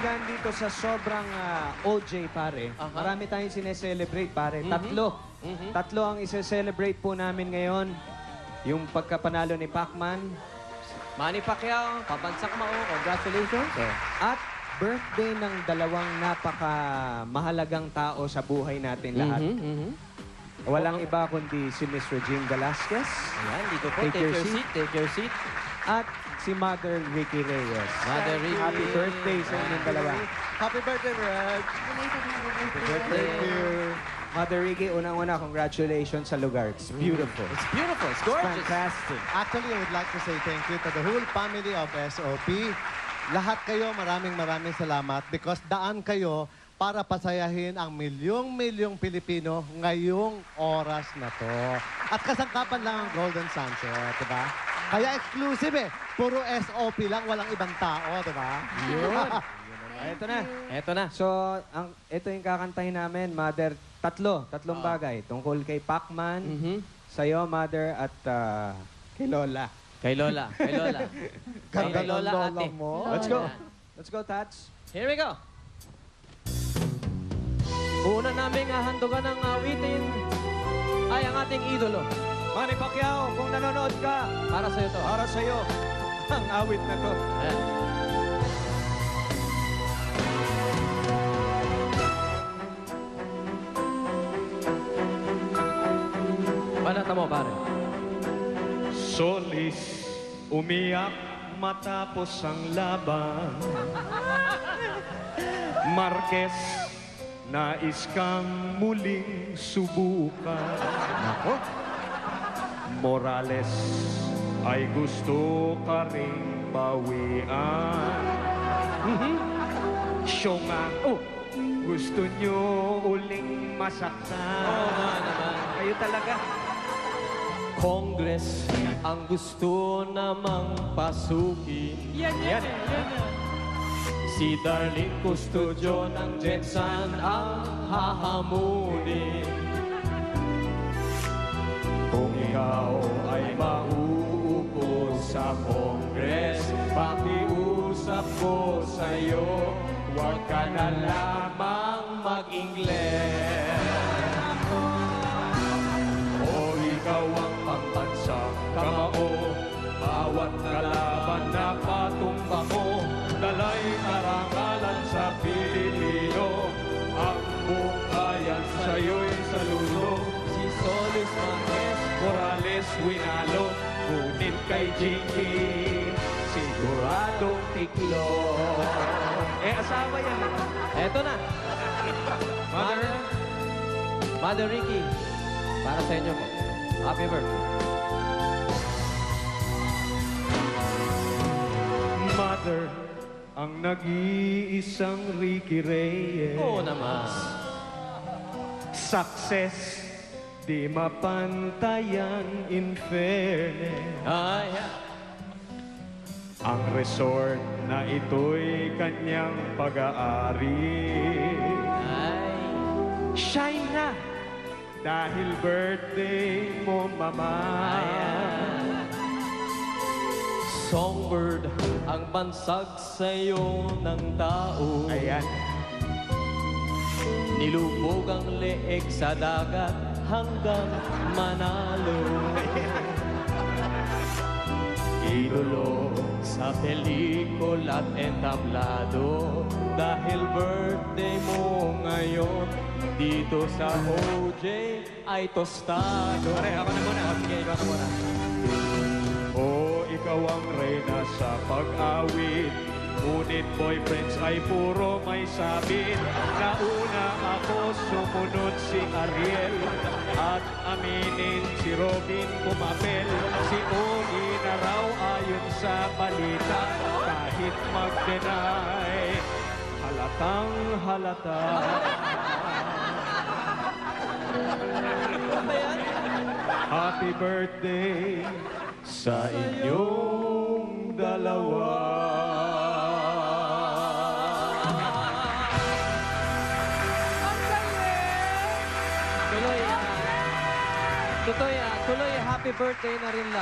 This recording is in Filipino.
kaibigan, dito sa sobrang OJ, pare, marami tayong sineselebrate, pare. Tatlo ang isa-celebrate po namin ngayon. Yung pagkapanalo ni Pacman. Manny Pacquiao, Pabansak Mao, congratulations. At birthday ng dalawang napakamahalagang tao sa buhay natin lahat. Walang iba kundi si Miss Regine Velasquez. Ayan, dito po. Take your seat. Take your seat. At si Mother Ricky Reyes. Mother Ricky. Happy birthday sa inyong dalawa. Happy birthday, Reg. Thank you. Mother Ricky, unang-una, congratulations sa lugar. It's beautiful. It's beautiful. It's It's gorgeous. fantastic. Actually, I would like to say thank you to the whole family of SOP. Lahat kayo, maraming salamat because daan kayo para pasayahin ang milyong-milyong Pilipino ngayong oras na to. At kasangkapan lang ang Golden Sunset, di ba? Kaya exclusive eh. Puro SOP lang, walang ibang tao, di ba? Yun. Ito na. Eto na. So, ito yung kakantahin namin, Mother. Tatlong bagay. Tungkol kay Pacman, sa'yo, Mother, at kay Lola. Kay Lola. Kay Lola. Ganda Kay ng Lola, lola ate. mo. Let's go. Let's go, Tats. Here we go. Una naming hahandugan ng awitin ay ang ating idolo. Manny Pacquiao, kung nanonood ka, Para sa'yo to. para sa'yo, ang awit na to. Ayan. Banata mo, pare. Solis, umiyak matapos ang laban. Marquez, nais kang muling subukan. Nako. Morales, ay gusto ka ring bawian. Syonga, gusto nyo uling masaktan. Oo nga naman. Kayo talaga. Congress ang gusto namang pasukin. Yan. Si Darlene Custodio ng Jetsan ang hahamunin. Kung ikaw ay mauupo sa Congress, pakiusap ko sa'yo, huwag ka na lamang mag-Ingles. O ikaw ang pambansang kamao, bawat kalaban na patumba mo, dalay karangalan sa Pilipino, ang buong bayan sa'yo'y saludo. Si Solis Marquez, Morales winalo, ngunit kay Jinky, siguradong tiklo. Asawa yan. Eto na. Mother Ricky, para sa inyo po. Happy birthday. Mother, ang nag-iisang Ricky Reyes. Oo naman. Success, di mapantayan in fairness. Ay, Ang resort na ito'y kanyang pag-aari. ay. Shine na! Dahil birthday mo, Mama. Ayan. Songbird ang bansag sa'yo ng tao. Ayan. Nilubog ang leeg sa dagat hanggang manalo. Idolo sa pelikula at entablado. Dahil birthday mo ngayon, dito sa OJ ay tostado. Pare, ako na muna. Sige, ikaw na muna. Ikaw ang reyna sa pag-awit. Ngunit boyfriends ay puro may sabit. Nauna ako, sumunod si Ariel. At aminin si Robin kumapel. Si Ogie na raw ayon sa balita. Kahit mag-deny, halatang halata. Happy birthday sa inyong dalawa. Tuloy, happy birthday na rin lang.